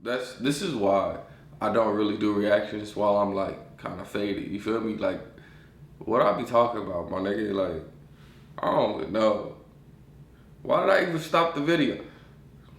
This is why I don't really do reactions while I'm like kind of faded. You feel me? Like, what I be talking about, my nigga? Like, I don't know. Why did I even stop the video?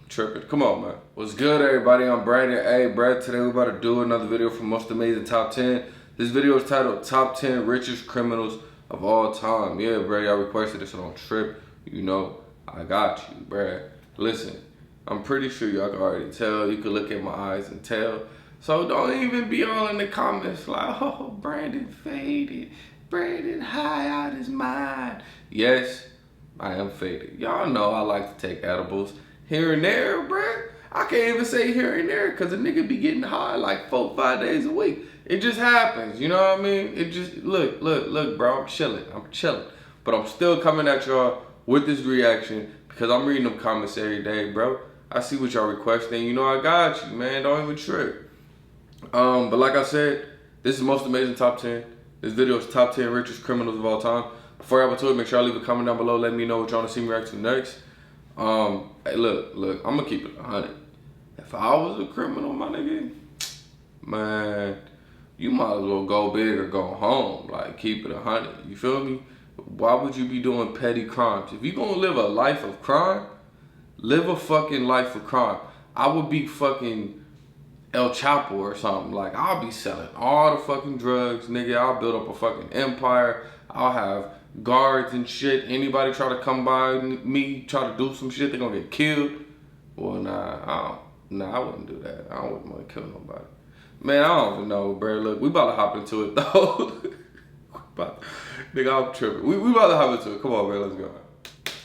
Tripping. Come on, man. What's good, everybody? I'm Brandon. Hey, Brad. Today we're about to do another video from Most Amazing Top 10. This video is titled Top 10 Richest Criminals of All Time. Yeah, Brad, y'all requested this, so don't trip. You know, I got you, Brad. Listen, I'm pretty sure y'all can already tell. You can look at my eyes and tell. So don't even be all in the comments like, oh, Brandon faded. Brandon high out his mind. Yes, I am faded. Y'all know I like to take edibles here and there, bruh. I can't even say here and there because a nigga be getting high like 4-5 days a week. It just happens, you know what I mean? It just, look, bro, I'm chilling. But I'm still coming at y'all with this reaction because I'm reading them comments every day, bro. I see what y'all requesting. You know I got you, man. Don't even trip. But like I said, this is Most Amazing Top 10. This video is Top 10 Richest Criminals of All Time. Before I go to it, make sure I leave a comment down below. Let me know what y'all want to see me react to next. Hey, look, I'm gonna keep it 100. If I was a criminal, my nigga, man, you might as well go big or go home. Like, keep it 100. You feel me? Why would you be doing petty crimes? If you gonna live a life of crime, live a fucking life of crime. I would be fucking El Chapo or something. Like, I'll be selling all the fucking drugs, nigga. I'll build up a fucking empire. I'll have guards and shit. Anybody try to come by me, try to do some shit, they gonna get killed. Well, I wouldn't do that. I wouldn't want to kill nobody. Man, I don't even know, bro. Look, we about to hop into it, though. Nigga, I'm tripping. We about to hop into it. Come on, man, let's go.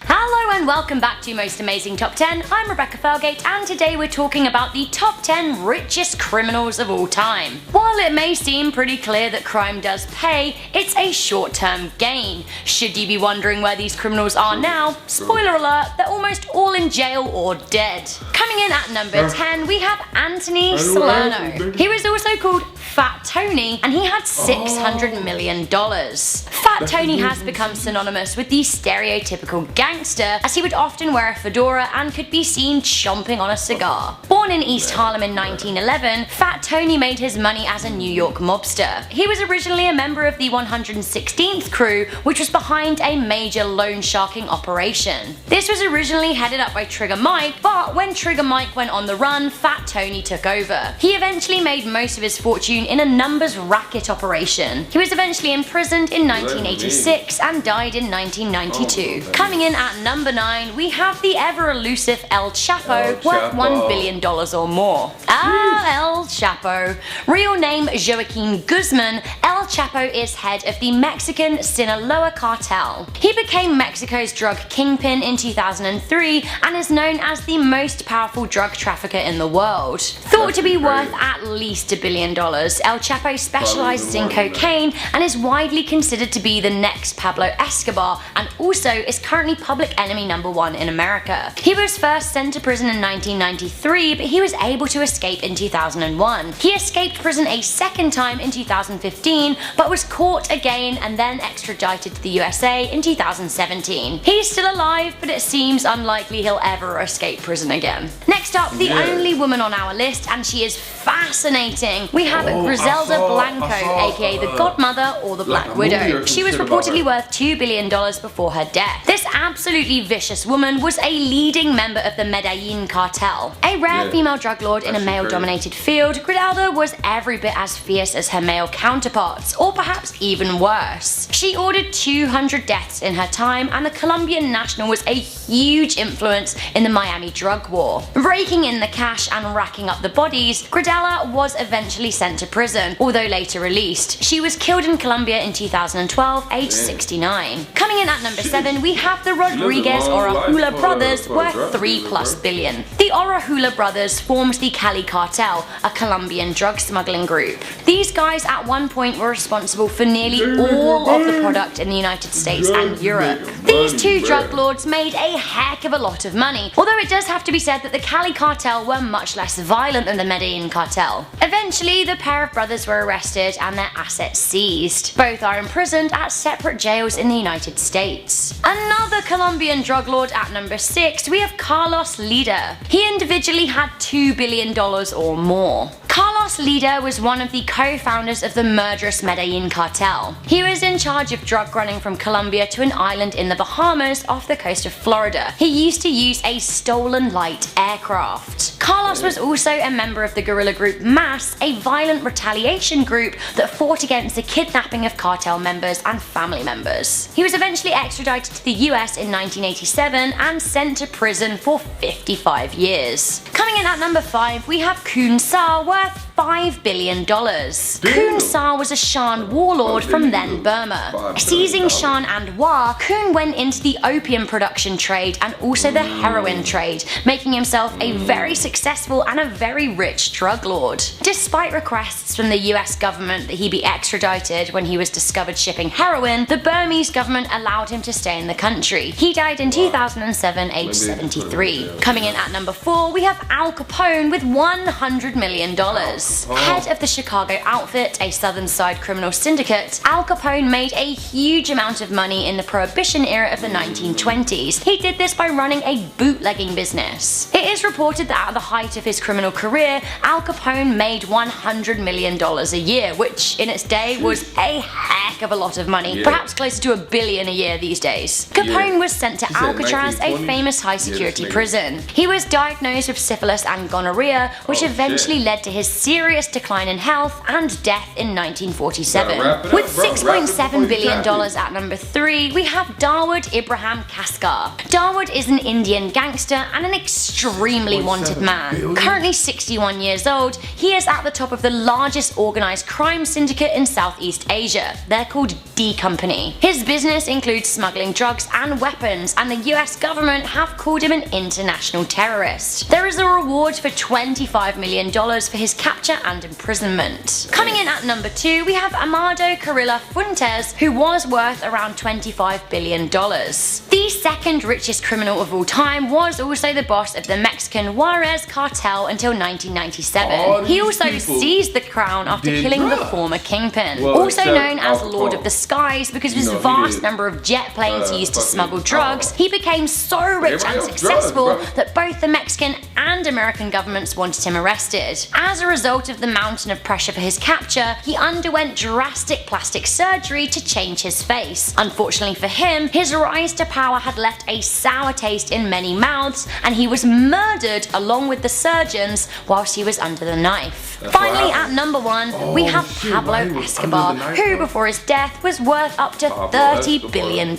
Hello and welcome back to Most Amazing Top 10. I'm Rebecca Felgate and today we're talking about the top 10 richest criminals of all time. While it may seem pretty clear that crime does pay, it's a short-term gain. Should you be wondering where these criminals are now, spoiler alert, they're almost all in jail or dead. Coming in at number 10, we have Anthony Salerno. He was also called Fat Tony and he had $600 million. Fat Tony has become synonymous with the stereotypical gangster as he would often wear a fedora and could be seen chomping on a cigar. Born in East Harlem in 1911, Fat Tony made his money as a New York mobster. He was originally a member of the 116th crew, which was behind a major loan sharking operation. This was originally headed up by Trigger Mike, but when Trigger Mike went on the run, Fat Tony took over. He eventually made most of his fortune in a numbers racket operation. He was eventually imprisoned in 1986 and died in 1992. Coming in at number 9, we have the ever-elusive El Chapo, worth $1 billion or more. El Chapo. Real name Joaquin Guzman, El Chapo is head of the Mexican Sinaloa cartel. He became Mexico's drug kingpin in 2003 and is known as the most powerful drug trafficker in the world. Thought to be worth at least $1 billion, El Chapo specializes in cocaine and is widely considered to be the next Pablo Escobar and also is currently public enemy number 1 in America. He was first sent to prison in 1993, but he was able to escape in 2001. He escaped prison a second time in 2015, but was caught again and then extradited to the USA in 2017. He's still alive, but it seems unlikely he'll ever escape prison again. Next up, the only woman on our list, and she is fascinating. We have Griselda Blanco, aka the Godmother or the Black Widow. She was reportedly worth $2 billion before her death. This absolutely vicious woman was a leading member of the Medellin cartel. A rare female drug lord in a male-dominated field, Griselda was every bit as fierce as her male counterparts, or perhaps even worse. She ordered 200 deaths in her time, and the Colombian national was a huge influence in the Miami drug war. Raking in the cash and racking up the bodies, Griselda was eventually sent to prison, although later released. She was killed in Colombia in 2012, aged 69. Coming in at number 7, we have the Rodriguez Orahula brothers, worth $3+ billion. The Orahula brothers formed the Cali cartel, a Colombian drug smuggling group. These guys at one point were responsible for nearly all of the product in the United States and Europe. These two drug lords made a a heck of a lot of money, although it does have to be said that the Cali cartel were much less violent than the Medellin cartel. Eventually, the pair of brothers were arrested and their assets seized. Both are imprisoned at separate jails in the United States. Another Colombian drug lord at number 6, we have Carlos Lida. He individually had $2 billion or more. Carlos Lida was one of the co-founders of the murderous Medellin cartel. He was in charge of drug running from Colombia to an island in the Bahamas off the coast of Florida. He used to use a stolen light aircraft. Carlos was also a member of the guerrilla group MAS, a violent retaliation group that fought against the kidnapping of cartel members and family members. He was eventually extradited to the US in 1987 and sent to prison for 55 years. Coming in at number 5, we have Kun Sa, worth $5 billion. Kun Sa was a Shan warlord from then Burma. Seizing Shan and Wa, Kun went into the opium production trade and also the heroin trade, making himself a very successful and a very rich drug lord. Despite requests from the US government that he be extradited when he was discovered shipping heroin, the Burmese government allowed him to stay in the country. He died in 2007, aged 73. Coming in at number 4, we have Al Capone with $100 million. Head of the Chicago outfit, a Southern Side criminal syndicate, Al Capone made a huge amount of money in the Prohibition era of the 1920s. He did this by running a bootlegging business. It is reported that at the height of his criminal career, Al Capone made $100 million a year, which in its day was a heck of a lot of money, perhaps closer to $1 billion a year these days. Capone was sent to Alcatraz, a famous high-security prison. He was diagnosed with syphilis and gonorrhea, which eventually led to his serious decline in health and death in 1947. With $6.7 billion at number 3, we have Dawood Ibrahim Kaskar. Dawood is an Indian gangster and an extremely wanted man. Currently 61 years old, he is at the top of the largest organized crime syndicate in Southeast Asia. They're called D Company. His business includes smuggling drugs and weapons, and the US government have called him an international terrorist. There is a reward for $25 million for his capture and imprisonment. Coming in at number 2, we have Amado Carrillo Fuentes, who was worth around $25 billion. The second richest criminal of all time was also the boss of the Mexican Juarez cartel until 1997. He also seized the crown after killing the former kingpin. Also known as Lord of the Skies because of his vast number of jet planes he used to smuggle drugs, he became so rich and successful that both the Mexican and American governments wanted him arrested. As a result of the mountain of pressure for his capture, he underwent drastic plastic surgery to change his face. Unfortunately for him, his rise to power had left a sour taste in many mouths, and he was murdered along with the surgeons whilst he was under the knife. Finally, at number 1, we have Pablo Escobar, who before his death was worth up to $30 billion.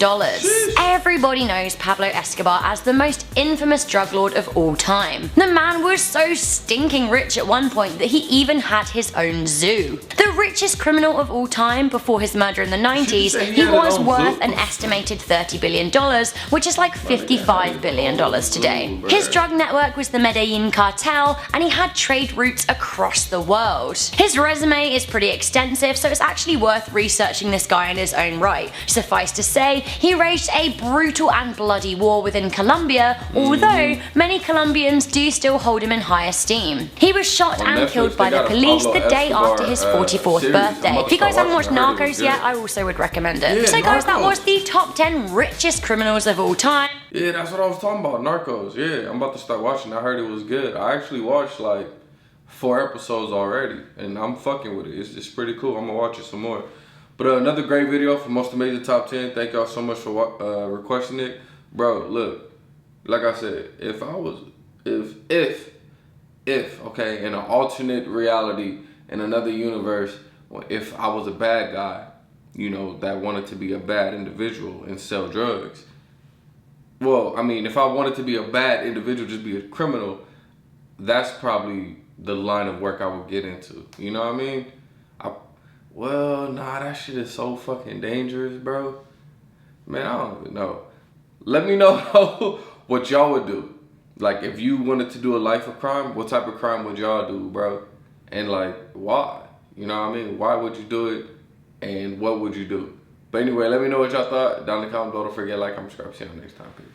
Everybody knows Pablo Escobar as the most infamous drug lord of all time. The man was so stinking rich at one point that he even had his own zoo. The richest criminal of all time before his murder in the 90s, he was worth an estimated $30 billion, which is like $55 billion today. His drug network was the Medellin cartel, and he had trade routes across the world. His resume is pretty extensive, so it's actually worth researching this guy in his own right. Suffice to say, he waged a brutal and bloody war within Colombia, although many Colombians do still hold him in high esteem. He was shot and killed by the police the day after his 44th birthday. If you guys haven't watched Narcos yet, I also would recommend it. So guys, that was the top 10 richest criminals of all time. Yeah, that's what I was talking about, Narcos. Yeah, I'm about to start watching. I heard it was good. I actually watched like 4 episodes already, and I'm fucking with it. It's pretty cool. I'm gonna watch it some more. But another great video for Most Amazing Top 10. Thank y'all so much for requesting it. Bro, look, like I said, if okay, in an alternate reality, in another universe, if I was a bad guy, you know, that wanted to be a bad individual and sell drugs. Well, I mean, if I wanted to be a bad individual, just be a criminal, that's probably the line of work I would get into. You know what I mean? Well, nah, that shit is so fucking dangerous, bro. Man, I don't even know. Let me know what y'all would do. Like, if you wanted to do a life of crime, what type of crime would y'all do, bro? And like, why? You know what I mean? Why would you do it? And what would you do? But anyway, let me know what y'all thought down in the comments below. Don't forget to like, comment, subscribe. See y'all next time. Peace.